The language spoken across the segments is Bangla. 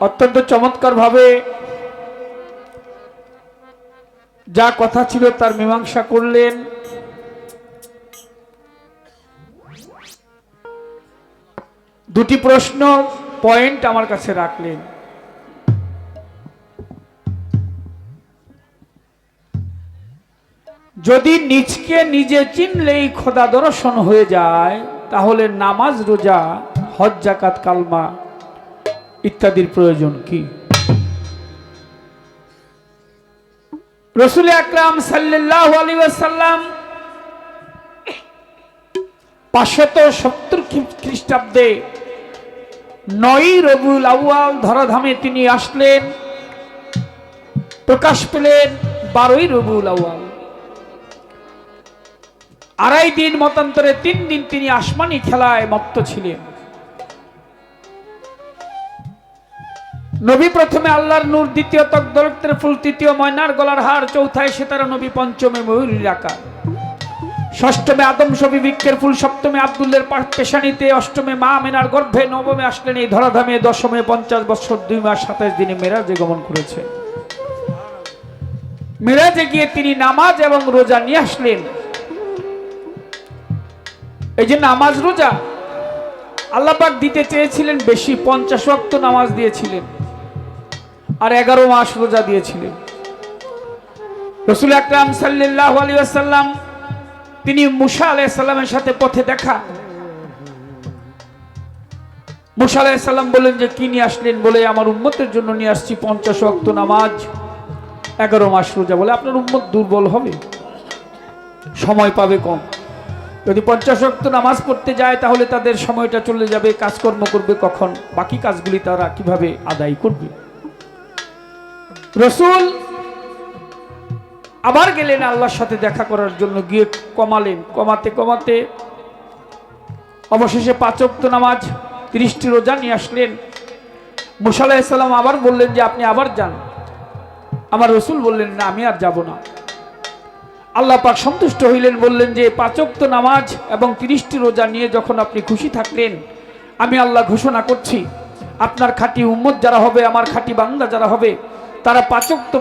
অত্যন্ত চমৎকার ভাবে যা কথা ছিল তার মীমাংসা করলেন। দুটি প্রশ্ন পয়েন্ট আমার কাছে রাখলেন। যদি নিজকে নিজে চিনলেই খোদা দর্শন হয়ে যায়, তাহলে নামাজ, রোজা, হজ, যাকাত, কালমা ইত্যাদির প্রয়োজন কি? রাসূল আকরাম সাল্লাল্লাহু আলাইহি ওয়াসাল্লাম 570 খ্রিস্টাব্দে 9 রবিউল আউয়াল ধরাধামে তিনি আসলেন, প্রকাশ পেলেন 12 রবিউল আউয়াল। 2.5 দিন মতান্তরে 3 দিন তিনি আসমানি খেলায় মত্ত ছিলেন। নবী প্রথমে আল্লাহর নূর, দ্বিতীয় তকদরতের ফুল, তৃতীয় ময়নার গলার হার, চৌথায় সিতারা নবী, পঞ্চমে ময়ূরীর আকার, ষষ্ঠমে আদম ছবি বৃক্ষের ফুল, সপ্তমে আব্দুল্লাহর পেশানিতে, অষ্টমে মা আমিনার গর্ভে, নবমে আসলেন এই ধরাধামে, দশমে 50 বছর 2 মাস 27 দিনে মেরাজে গমন করেছে। মেরাজে গিয়ে তিনি নামাজ এবং রোজা নিয়ে আসলেন। এই যে নামাজ রোজা আল্লাহ পাক দিতে চেয়েছিলেন বেশি, 50 ওয়াক্ত নামাজ দিয়েছিলেন আর 11 মাস রোজা দিয়েছিলেন। রাসূল আকরাম সাল্লাল্লাহু আলাইহি ওয়াসাল্লাম তিনি মুসা আলাইহিস সালামের সাথে পথে দেখা। মুসা আলাইহিস সালাম বলেন যে কি নিয়ে আসলেন? বলে আমার উম্মতের জন্য নিয়ে আসছি 50 ওয়াক্ত নামাজ, 11 মাস রোজা। বলে আপনার উম্মত দুর্বল হবে, সময় পাবে কম। যদি 50 ওয়াক্ত নামাজ পড়তে যায় তাহলে তাদের সময়টা চলে যাবে, কাজকর্ম করবে কখন, বাকি কাজগুলি তারা কিভাবে আদায় করবে? রাসূল আবার গেলেন আল্লাহর সাথে দেখা করার জন্য, গিয়ে কমালেন, কমাতে কমাতে অবশেষে 5 ওয়াক্ত নামাজ, 30টি রোজা নিয়ে আসলেন। মুসা আলাইহিস সালাম আবার বললেন যে আপনি আবার যান। আমার রাসূল বললেন না, আমি আর যাব না। আল্লাহ পাক সন্তুষ্ট হইলেন, বললেন যে 5 ওয়াক্ত নামাজ এবং 30টি রোজা নিয়ে যখন আপনি খুশি থাকলেন, আমি আল্লাহ ঘোষণা করছি আপনার খাঁটি উম্মত যারা হবে, আমার খাঁটি বান্দা যারা হবে, তারা 5 ওয়াক্ত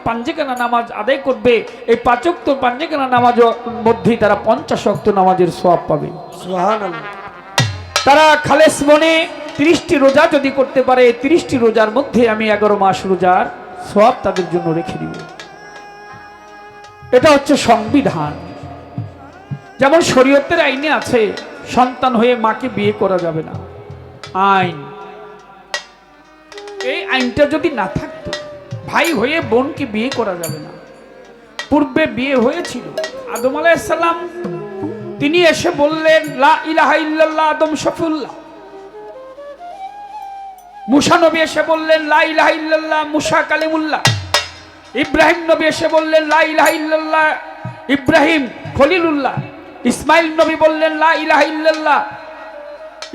পাঞ্জেখানা নামাজ আদায় করবে। এই 5 ওয়াক্ত পাঞ্জেখানা নামাজের মধ্যেই তারা 50 ওয়াক্ত নামাজের সওয়াব পাবে। সুবহানাল্লাহ। তারা খালেস মনে 30টি রোজা যদি করতে পারে, 30টি রোজার মধ্যে আমি 11 মাস রোজার সওয়াব তাদের জন্য রেখে দিব। এটা হচ্ছে সংবিধান। যেমন শরীয়তের আইনে আছে সন্তান হয়ে মাকে বিয়ে করা যাবে না, আইন। এই আইনটা যদি না থাকতো, ভাই হয়ে বোনকে বিয়ে করা যাবে না। পূর্বে বিয়ে হয়েছিল। আদম আলাইহিস সালাম তিনি এসে বললেন লা ইলাহা ইল্লাল্লাহ, আদম শফিউল্লাহ। মুসা নবী এসে বললেন লা ইলাহা ইল্লাল্লাহ, মুসা কালিমুল্লাহ। ইব্রাহিম নবী এসে বললেন লা ইলাহা ইল্লাল্লাহ, ইব্রাহিম খলিলুল্লাহ। ইসমাইল নবী বললেন লা ইলাহা ইল্লাল্লাহ,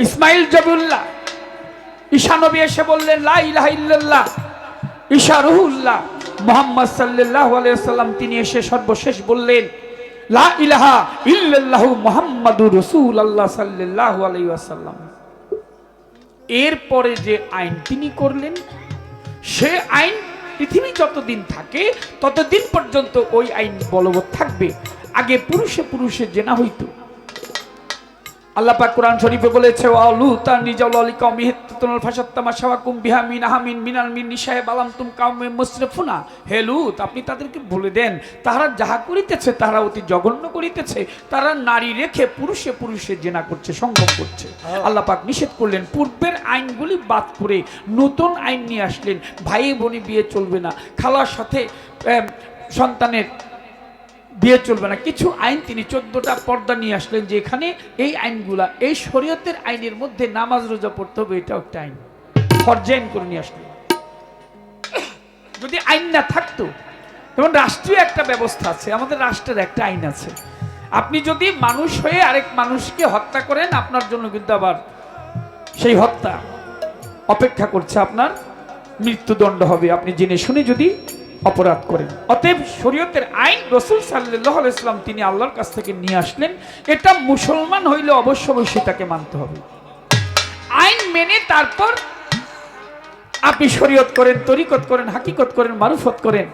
ইসমাইল জবিউল্লাহ। ঈসা নবী এসে বললেন লা ইলাহা ইল্লাল্লাহ, ঈসা রুহুল্লাহ। মুহাম্মদ সাল্লাল্লাহু আলাইহি ওয়াসাল্লাম তিনি এসে সর্বশেষ বললেন লা ইলাহা ইল্লাল্লাহু মুহাম্মাদুর রাসূলুল্লাহ সাল্লাল্লাহু আলাইহি ওয়াসাল্লাম। এরপরে যে আইন তিনি করলেন, সে আইন পৃথিবী যতদিন থাকে ততদিন পর্যন্ত ওই আইন বলবৎ থাকবে। আগে পুরুষে পুরুষে জেনা হইতো। আল্লাহ পাক কোরআন শরীফে বলেছে ওয়ালু তানিজাল লিকাউমি হিত্তুল ফাশাত্তামা শাওয়াকুম বিহা মিন আহামিন মিনাল মিন নিশায়ে বালাম তুম কাউমে মুসরিফুনা। হে লূত, আপনি তাদেরকে বলে দেন তারা যাহা করিতেছে তারা অতি জঘন্য করিতেছে। তারা নারী রেখে পুরুষে পুরুষে জেনা করছে, সঙ্গম করছে। আল্লাহ পাক নিষেধ করলেন। পূর্বের আইনগুলি বাদ করে নতুন আইন নিয়ে আসলেন। ভাই বোনে বিয়ে চলবে না, খালার সাথে সন্তানের বিয়ে চলবে না। কিছু আইন তিনি 14টা পর্দা নিয়ে আসলেন, যে এখানে এই আইনগুলা, এই শরীয়তের আইনের মধ্যে নামাজ রোজা পড়তে হবে, এটাও একটা আইন ফরজ আইন করে নিয়ে আসলেন। যদি আইন না থাকতো, যেমন রাষ্ট্রীয় একটা ব্যবস্থা আছে, আমাদের রাষ্ট্রের একটা আইন আছে। আপনি যদি মানুষ হয়ে আরেক মানুষকে হত্যা করেন, আপনার জন্য কিন্তু আবার সেই হত্যা অপেক্ষা করছে, আপনার মৃত্যুদণ্ড হবে আপনি জেনে শুনে যদি অপরাধ করেন। অতএব শরীয়তের আইন রাসূল সাল্লাল্লাহু আলাইহি ওয়াসাল্লাম তিনি আল্লাহর কাছ থেকে নিয়ে আসলেন। এটা মুসলমান হইলে অবশ্যই তাকে মানতে হবে। আইন মেনে তারপর আপনি শরীয়ত করেন, তরিকত করেন, হাকিকত করেন, মারুফত করেন,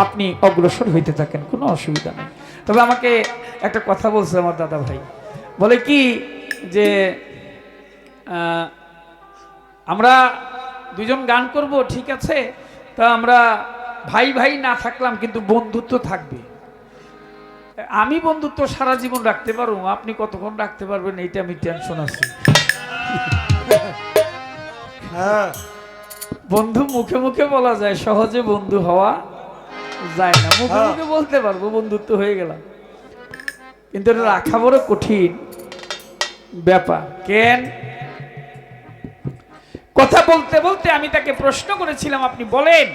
আপনি অগ্রসর হইতে থাকেন, কোনো অসুবিধা নেই। তবে আমাকে একটা কথা বলছে আমার দাদা ভাই, বলে কি যে আমরা দুজন গান করব, ঠিক আছে, তা আমরা ভাই ভাই না থাকলাম কিন্তু বন্ধুত্ব থাকবে। আমি বন্ধুত্ব সারা জীবন রাখতে পারবো, আপনি কতক্ষণ রাখতে পারবেন এইটা আমি টেনশন আছি। বন্ধু মুখে মুখে বলা যায়, সহজে বন্ধু হওয়া যায় না। মুখে মুখে বলতে পারবো বন্ধুত্ব হয়ে গেলাম, কিন্তু এটা রাখা বড় কঠিন ব্যাপার। কেন? কথা বলতে বলতে আমি তাকে প্রশ্ন করেছিলাম, আপনি বলেন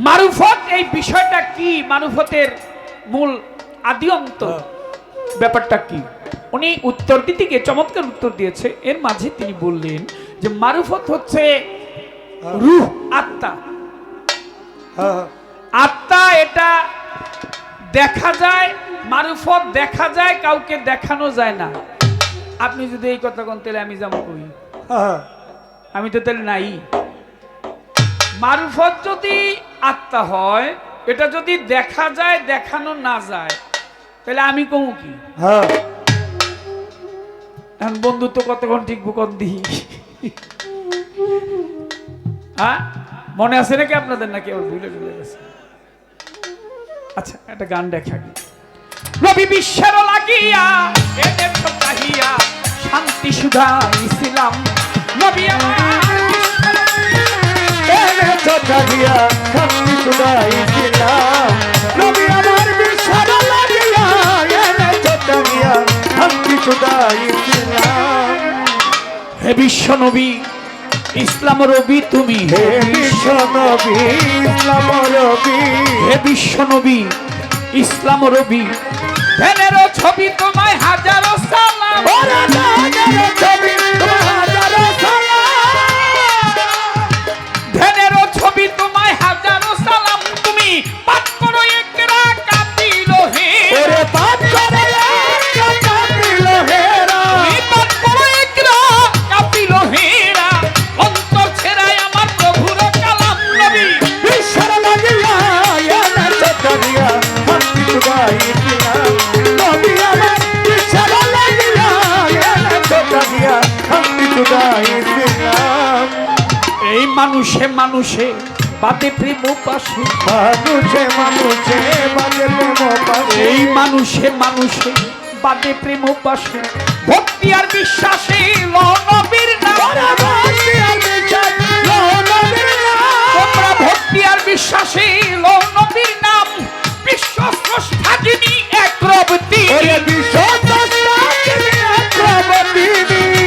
মারুফত এই বিষয়টা কি, মারুফতের মূল আদি অন্ত ব্যাপারটা কি? উনি উত্তর দিতে গিয়ে চমৎকার উত্তর দিয়েছে। এর মাঝে তিনি বললেন যে মারুফত হচ্ছে রূহ, আত্মা। আত্মা এটা দেখা যায়, মারুফত দেখা যায়, কাউকে দেখানো যায় না। আপনি যদি এই কথা কোন তাহলে আমি যাবো কই? আমি তো তাহলে নাই। মারুফত যদি আত্মা হয়, এটা যদি দেখা যায় দেখানো না যায়, তাহলে আমি কমু কি? এখন বন্ধুত্ব কতক্ষণ টিকবো কন দিই? হ্যাঁ, মনে আছে নাকি আপনাদের, নাকি আবার ভুলে ভুলে গেছে? আচ্ছা, একটা গান দেখা গেল। রবি বিশ্বের লাগিয়া এদের তো চাহিয়া শান্তি সুধা ইসলাম, নবী আমার এদের তো চাহিয়া শান্তি সুধা ইসলাম, নবী আমার বিশ্বের লাগিয়া এদের তো চাহিয়া শান্তি সুধা ইসলাম। হে বিশ্ব নবী ইসলাম রবি তুমি, হে বিশ্ব নবী ইসলাম রবি, হে বিশ্ব নবী ইসলাম রবি, ধ্যানেরও ছবি তোমায় হাজারো সালাম, ধ্যানেরও ছবি তোমায় হাজারো সালাম, ধ্যানেরও ছবি তোমায় হাজারো সালাম, তুমি পাঠ করো একরা কাতিল হে, ওরে পাঠ করো একরা কাতিল হেরা, তুমি পাঠ করো একরা কাতিল হেরা, অন্তর ছেড়ায় আমার প্রভুর কালাম, নবী বিশ্বের লাগিয়া এনে চটনিয়া শান্তি সুধা ইসলাম, নবী আমার বিশ্বের লাগিয়া এনে চটনিয়া শান্তি সুধা ইসলাম। এই মানুষে মানুষে বাদে প্রেম পাশে, মানুষে মানুষে বাদে প্রেম পাশে, এই মানুষে মানুষে বাদে প্রেম পাশে, ভক্তি আর বিশ্বাসে নবীর নাম, ভক্তি আর বিশ্বাস নবীর নাম, তোমরা ভক্তি আর বিশ্বাসে নবীর নাম, বিশ্ব স্রষ্টা যিনি এক রব তিনি, বিশ্ব স্রষ্টা যিনি এক রব তিনি,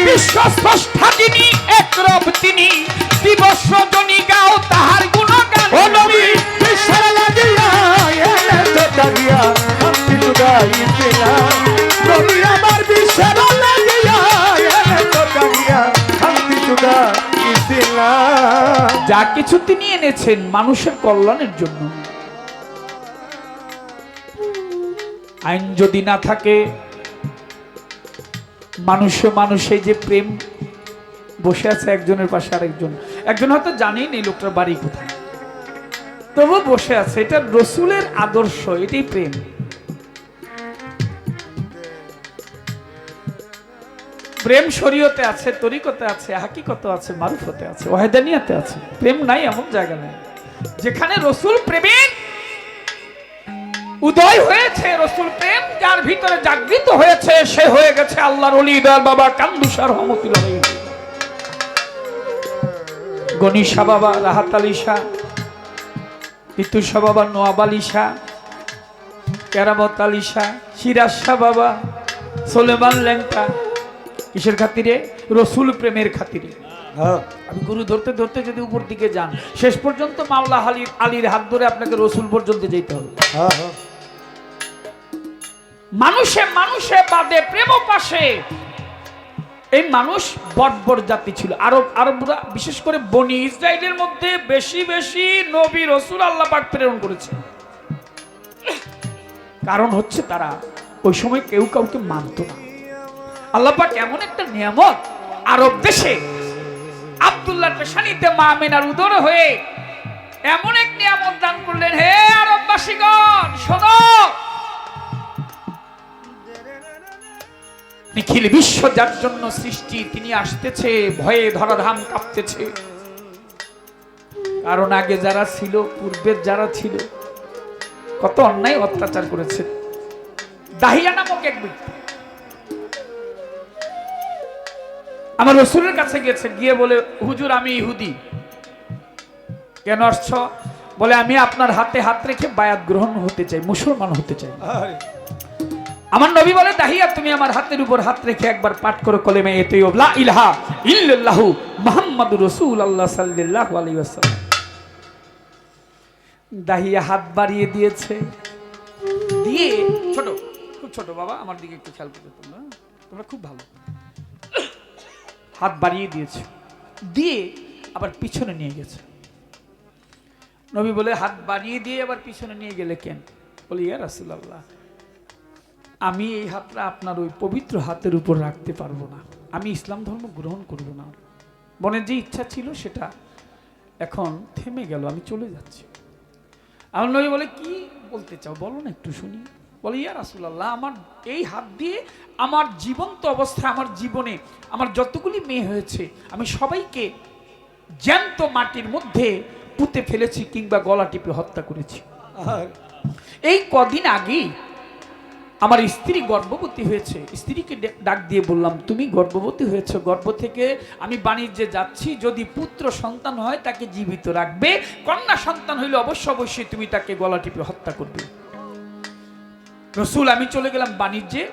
বিশ্ব স্রষ্টা যিনি এক রব তিনি, দিবস রজনী গাও তাহার গুণগান, ও নবী বিশ্বের লাগিয়া এনে চটনিয়া শান্তি সুধা ইসলাম, নবী আমার বিশ্বের লাগিয়া এনে চটনিয়া শান্তি সুধা ইসলাম। যা কিছু তিনি এনেছেন মানুষের কল্যাণের জন্য। আইন যদি না থাকে, মানুষে মানুষে যে প্রেম বসে আছে একজনের পাশে আরেকজন, একজন হয়তো জানেই নেই লোকটার বাড়ি কোথায়, তবু বসে আছে, এটা রসুলের আদর্শ, এটাই প্রেম। প্রেম শরীয়তে আছে, তরিকতে আছে, হাকিকতে আছে, মারুফতে আছে, ওয়াহিদানিয়াতে আছে। প্রেম নাই এমন জায়গা নেই যেখানে রসুল প্রেমের উদয় হয়েছে। রসুল প্রেম যার ভিতরে জাগৃত হয়েছে, সে হয়ে গেছে আল্লাহর ওলি দয়াল বাবা কান্দুসার রহমতুল্লাহ আলাইহি, গনি শাহ বাবা, রাহাত আলী শাহ, পিতু শাহ বাবা, নোয়াব আলী শাহ, কেরামত আলী শাহ, সিরাজ শাহ বাবা, সোলেমান ল্যাংটা। কিসের খাতিরে? রসুল প্রেমের খাতিরে। আমি গুরু ধরতে ধরতে যদি উপর দিকে যান, শেষ পর্যন্ত মাওলা আলীর হাত ধরে আপনাকে রসুল পর্যন্ত যেতে হবে। মানুষে মানুষে বাদে প্রেম পাশে। এই মানুষ বর্বর জাতি ছিল। আরবরা বিশেষ করে বনি ইসরাইলের মধ্যে বেশি বেশি নবী রসুল আল্লাহ পাক প্রেরণ করেছে। কারণ হচ্ছে তারা ওই সময় কেউ কাউকে মানত না। আল্লাহ পাক এমন একটা নিয়ামত আরব দেশে আব্দুল্লাহর পেশানিতে মা আমিনার উদর হয়ে এমন এক নিয়ামত দান করলেন। হে আরববাসীগণ শোনো, নিখিল বিশ্ব যার জন্য সৃষ্টি তিনি আসতেছে, ভয়ে ধরাধাম কাঁপতেছে। কারণ আগে যারা ছিল, পূর্বের যারা ছিল, কত অন্যায় অত্যাচার করেছে। দাহিয়া নামক এক ব্যক্তি আমার রাসূলের কাছে গেছে, গিয়ে বলে, হুজুর আমি ইহুদি। কেন আসছ? বলে, আমি আপনার হাতে হাত রেখে বায়াত গ্রহণ হতে চাই, মুসলমান হতে চাই। আমার নবী বলে, দাহিয়া তুমি আমার হাতের উপর হাত রেখে একবার পাঠ করো কলেমা তাইয়্যিবা লা ইলাহা ইল্লাল্লাহু মুহাম্মাদুর রাসূলুল্লাহ সাল্লাল্লাহু আলাইহি ওয়াসাল্লাম। দাহিয়া হাত বাড়িয়ে দিয়েছে, দিয়ে ছোট, খুব ছোট বাবা, আমার দিকে একটু খেয়াল করবে তোমরা, তোমরা খুব ভালো। হাত বাড়িয়ে দিয়েছে, দিয়ে আবার পিছনে নিয়ে গেছে। নবী বলে, হাত বাড়িয়ে দিয়ে আবার পিছনে নিয়ে গেলে কেন? বলে, ইয়া রাসূলুল্লাহ, আমি এই হাতটা আপনার ওই পবিত্র হাতের উপর রাখতে পারবো না, আমি ইসলাম ধর্ম গ্রহণ করব না। মনের যে ইচ্ছা ছিল সেটা এখন থেমে গেল, আমি চলে যাচ্ছি। আমার নবী বলে, কি বলতে চাও বলো না একটু শুনি। বলে, ইয়া রাসূলুল্লাহ, আমার এই হাত দিয়ে আমার জীবন্ত অবস্থায় আমার জীবনে আমার যতগুলি মেয়ে হয়েছে আমি সবাইকে জ্যান্ত মাটির মধ্যে পুঁতে ফেলেছি কিংবা গলা টিপে হত্যা করেছি। এই কদিন আগেই আমার স্ত্রী গর্ভবতী হয়েছে, স্ত্রীকে ডাক দিয়ে বললাম, তুমি গর্ভবতী হয়েছে, গর্ভ থেকে আমি বাণিজ্যে যাচ্ছি, যদি পুত্র সন্তান হয় তাকে জীবিত রাখবে, কন্যা সন্তান হইলে অবশ্যই তুমি তাকে গলা টিপে হত্যা করবে। রাসূল, আমি চলে গেলাম বাণিজ্যে,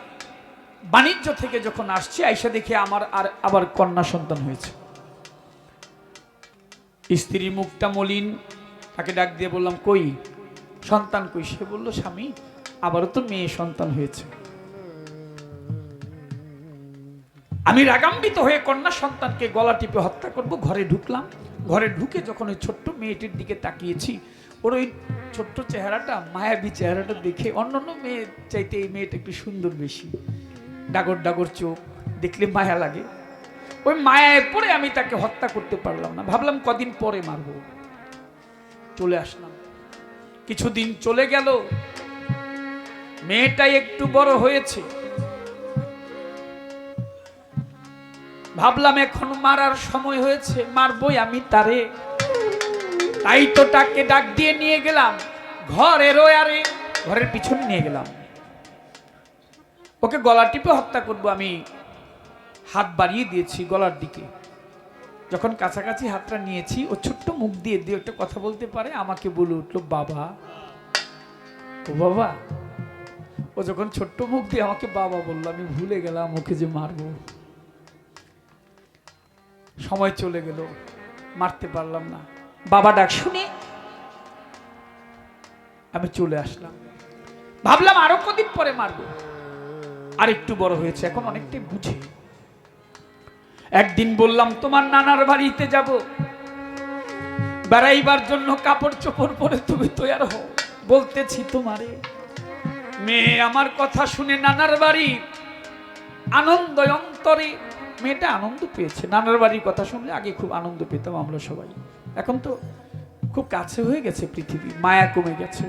বাণিজ্য থেকে যখন আসছি আইসা দেখে আমার আবার কন্যা সন্তান হয়েছে। স্ত্রীর মুখটা মলিন, তাকে ডাক দিয়ে বললাম, কই সন্তান কই? সে বলল, স্বামী আবারও তো মেয়ে সন্তান হয়েছে। আমি রাগান্বিত হয়ে কন্যা সন্তানকে গলা টিপে হত্যা করব। ঘরে ঢুকলাম, ঘরে ঢুকে যখন ওই ছোট্ট মেয়েটির দিকে তাকিয়েছি, ওর ওই ছোট্ট চেহারাটা, মায়াবী চেহারাটা দেখে অন্যান্য মেয়ের চাইতে এই মেয়েটা একটু সুন্দর বেশি, ডাগর ডাগর চোখ, দেখলে মায়া লাগে। ওই মায়ায় পড়ে আমি তাকে হত্যা করতে পারলাম না, ভাবলাম কদিন পরে মারব। চলে আসলাম, কিছুদিন চলে গেল, মেয়েটাই একটু বড় হয়েছে, ভাবলাম এখন মারার সময় হয়েছে, মারবই আমি তারে। তাই তো তাকে ডাক দিয়ে নিয়ে গেলাম ঘরের পিছনে নিয়ে গেলাম, ওকে গলা টিপে হত্যা করব। আমি হাত বাড়িয়ে দিয়েছি গলার দিকে, যখন কাছাকাছি হাতটা নিয়েছি, ও ছোট্ট মুখ দিয়ে একটা কথা বলতে পারে, আমাকে বলে উঠলো, বাবা। ও বাবা, ও যখন ছোট্ট মুখ দিয়ে আমাকে বাবা বললো, আমি ভুলে গেলাম ওকে যে মারবো। সময় চলে গেল, মারতে পারলাম না। বাবা ডাক শুনে আমি চলে আসলাম, ভাবলাম আরো কদিন পরে মারবো। আর একটু বড় হয়েছে, এখন অনেকটাই বুঝে। একদিন বললাম, তোমার নানার বাড়িতে যাব, বেড়াইবার জন্য কাপড় চোপড় পরে তুমি তৈয়ার হও। বলতেছি তোমারে, মেয়ে আমার কথা শুনে নানার বাড়ি আনন্দ অন্তরে, মেয়েটা আনন্দ পেয়েছে। নানার বাড়ির কথা শুনলে আগে খুব আনন্দ পেতাম আমরা সবাই, এখন তো খুব কাছে হয়ে গেছে পৃথিবী, মায়া কমে গেছে।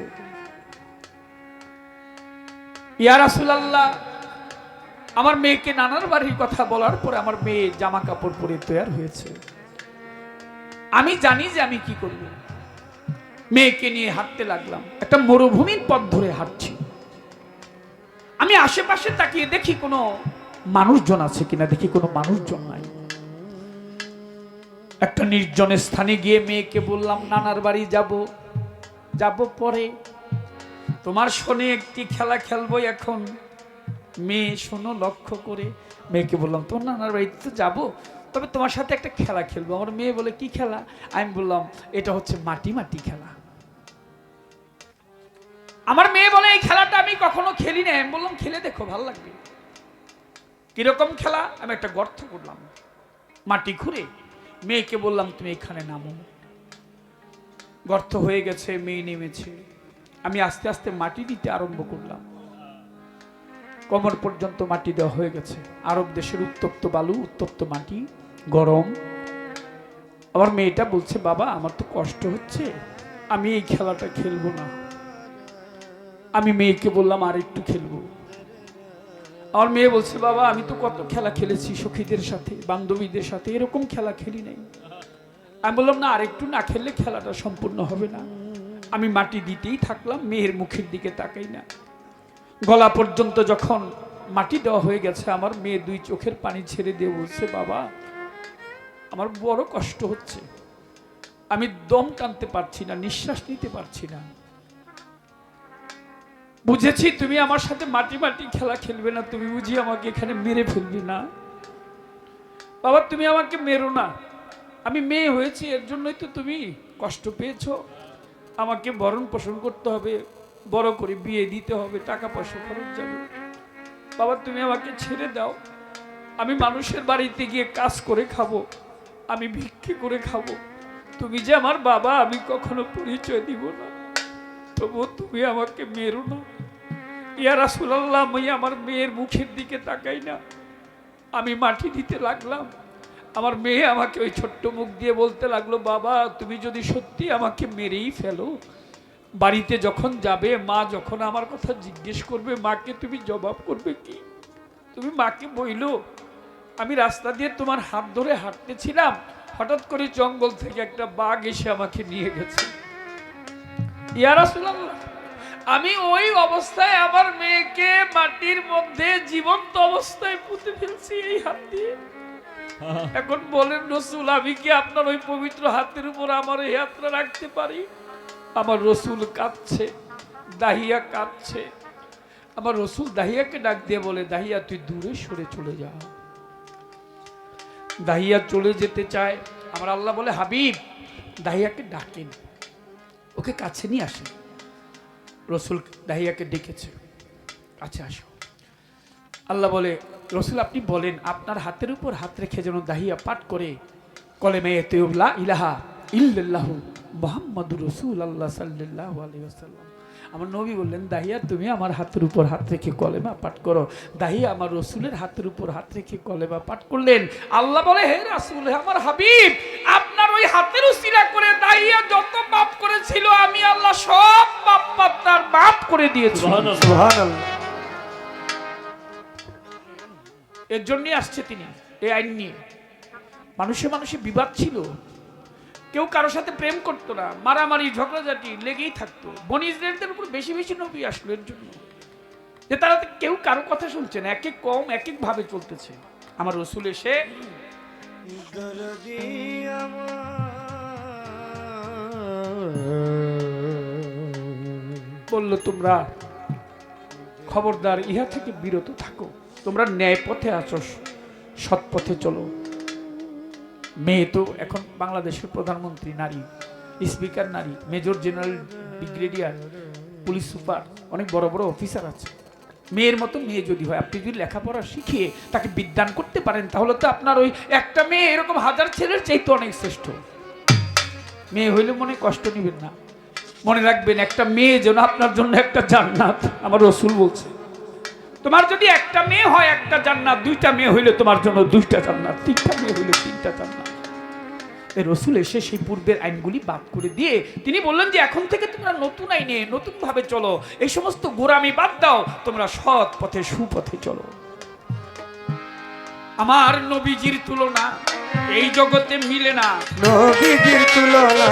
ইয়া রাসূলুল্লাহ, আমার মেয়েকে নানার বাড়ির কথা বলার পরে আমার মেয়ে জামা কাপড় পরে তৈয়ার হয়েছে। আমি জানি যে আমি কি করব। মেয়েকে নিয়ে হাঁটতে লাগলাম, একটা মরুভূমির পথ ধরে হাঁটছি। আমি আশেপাশে তাকিয়ে দেখি কোনো মানুষজন আছে কিনা, দেখি কোনো মানুষজন নাই। একটা নির্জন স্থানে গিয়ে মেয়েকে বললাম, নানার বাড়ি যাব পরে, তোমার শোনে একটি খেলা খেলবো এখন। মেয়ে শোনো লক্ষ্য করে। মেয়েকে বললাম, তোমার নানার বাড়িতে তো যাবো, তবে তোমার সাথে একটা খেলা খেলবো। আমার মেয়ে বলে, কি খেলা? আমি বললাম, এটা হচ্ছে মাটি মাটি খেলা। আমার মেয়ে বলে, এই খেলাটা আমি কখনো খেলি না। আমি বললাম, খেলে দেখো, ভালো লাগবে। কিরকম খেলা? আমি একটা গর্ত করলাম মাটি খুঁড়ে, মেয়েকে বললাম, তুমি এখানে নামো। গর্ত হয়ে গেছে, মেয়ে নেমেছে। আমি আস্তে আস্তে মাটি দিতে আরম্ভ করলাম। কোমর পর্যন্ত মাটি দেওয়া হয়ে গেছে। আরব দেশের উত্তপ্ত বালু, উত্তপ্ত মাটি, গরম। আমার মেয়েটা বলছে, বাবা আমার তো কষ্ট হচ্ছে, আমি এই খেলাটা খেলবো না। আমি মেয়েকে বললাম আর একটু খেলবো। আমার মেয়ে বলছে, বাবা আমি তো কত খেলা খেলেছি সখীদের সাথে, বান্ধবীদের সাথে, এরকম খেলা খেলি নাই। আমি বললাম, না আর একটু না খেললে খেলাটা সম্পূর্ণ হবে না। আমি মাটি দিতেই থাকলাম, মেয়ের মুখের দিকে তাকাই না। গলা পর্যন্ত যখন মাটি দেওয়া হয়ে গেছে, আমার মেয়ে দুই চোখের পানি ছেড়ে দিয়ে বলছে, বাবা আমার বড় কষ্ট হচ্ছে, আমি দম টানতে পারছি না, নিঃশ্বাস নিতে পারছি না। বুঝেছি তুমি আমার সাথে মাটি মাটি খেলা খেলবে না, তুমি বুঝি আমাকে এখানে মেরে ফেলবে না। বাবা তুমি আমাকে মেরো না, আমি মেয়ে হয়েছি এর জন্যই তো তুমি কষ্ট পেয়েছো। আমাকে ভরণ পোষণ করতে হবে, বড় করে বিয়ে দিতে হবে, টাকা পয়সা খরচ যাবে। বাবা তুমি আমাকে ছেড়ে দাও, আমি মানুষের বাড়িতে গিয়ে কাজ করে খাবো, আমি ভিক্ষে করে খাবো। তুমি যে আমার বাবা আমি কখনো পরিচয় দিব না, তবু তুমি আমাকে মেরো না। ইয়া রাসূলুল্লাহ, আমি আমার মেয়ের মুখের দিকে তাকাই না, আমি মাটি দিতে লাগলাম। আমার মেয়ে আমাকে ওই ছোট্ট মুখ দিয়ে বলতে লাগলো, বাবা তুমি যদি সত্যি আমাকে মেরেই ফেলো, বাড়িতে যখন যাবে মা যখন আমার কথা জিজ্ঞেস করবে, মাকে তুমি জবাব করবে কি? তুমি মাকে বইলো আমি রাস্তা দিয়ে তোমার হাত ধরে হাঁটতেছিলাম, হঠাৎ করে জঙ্গল থেকে একটা বাঘ এসে আমাকে নিয়ে গেছে। ইয়া রাসূলুল্লাহ, আমি ওই অবস্থায় আমার মেয়েকে মাটির মধ্যে জীবন্ত অবস্থায় পুঁতে ফেলছি এই হাত দিয়ে। এখন বলেন রসুল, আমি কি আপনার ওই পবিত্র হাতের উপর আমার এই হাতটা রাখতে পারি? আমার রসুল কাঁদছে, দাহিয়া কাঁদছে। আমার রসুল দাহিয়াকে ডাক দিয়ে বলে, দাহিয়া তুই দূরে সরে চলে যা। দাহিয়া চলে যেতে চায়। আমার আল্লাহ বলে, হাবিব দাহিয়াকে ডাকেন, ওকে কাছে নিয়ে আসেন। রসুল দাহিয়াকে ডেকেছে, কাছে আসো। আল্লাহ বলে, রসুল আপনি বলেন, আপনার হাতের উপর হাত রেখে যেন দাহিয়া পাঠ করে কলেমে লা ইলাহা ইল্লাল্লাহু মুহাম্মাদুর রাসূলুল্লাহ সাল্লাল্লাহু আলাইহি ওয়াসাল্লাম। আমার নবী বললেন, দাহিয়া তুমি আমার হাতের উপর হাত রেখে কলেমা পাঠ করো। দাহিয়া আমার রসুলের হাতের উপর হাত রেখে কলেমা পাঠ করলেন। আল্লাহ বলে, হে রাসূল, হে আমার হাবিব, আপনার ওই হাতের উসিলা করে দাহিয়া যত পাপ করেছিল আমি আল্লাহ সব পাপ আপনার মাফ করে দিয়েছি। সুবহানাল্লাহ। এর জন্যই আসছে তিনি এই আইন নিয়ে। মানুষে মানুষে বিবাদ ছিল, কেউ কারোর সাথে প্রেম করতো না, মারামারি ঝগড়াঝাটি লেগেই থাকতো। বনি ইসরায়েলদের উপর বেশি বেশি নবী আসলো এর জন্য, যে তারা কেউ কারো কথা শুনছে না, এক এক কম এক এক ভাবে চলতেছে। আমার রসুল এসে বলল, তোমরা খবরদার ইহা থেকে বিরত থাকো, তোমরা ন্যায় পথে আসো, সৎ পথে চলো। মেয়ে তো এখন বাংলাদেশের প্রধানমন্ত্রী নারী, স্পিকার নারী, major general, brigadier, police super, অনেক বড় বড় অফিসার আছে। মেয়ের মতো মেয়ে যদি হয়, আপনি যদি লেখাপড়া শিখিয়ে তাকে বিদ্যান করতে পারেন, তাহলে তো আপনার ওই একটা মেয়ে এরকম হাজার ছেলের চাইতে অনেক শ্রেষ্ঠ। মেয়ে হইলে মনে কষ্ট নেবেন না, মনে রাখবেন একটা মেয়ে যেন আপনার জন্য একটা জান্নাত। আমার রসুল বলছে, তোমার যদি একটা মেয়ে হয় একটা জান্নাত, দুইটা মেয়ে হইলে তোমার জন্য দুইটা জান্নাত, তিনটা মেয়ে হইলে তিনটা জান্নাত। রসুল এসে সেই পূর্বের আইনগুলি বাদ করে দিয়ে তিনি বললেন যে এখন থেকে তোমরা নতুন আইনে নতুন ভাবে চলো, এই সমস্ত গোরামি বাদ দাও, তোমরা সৎ পথে সুপথে চলো। আমার নবীজির তুলনা এই জগতে মিলে না, নবীজির তুলনা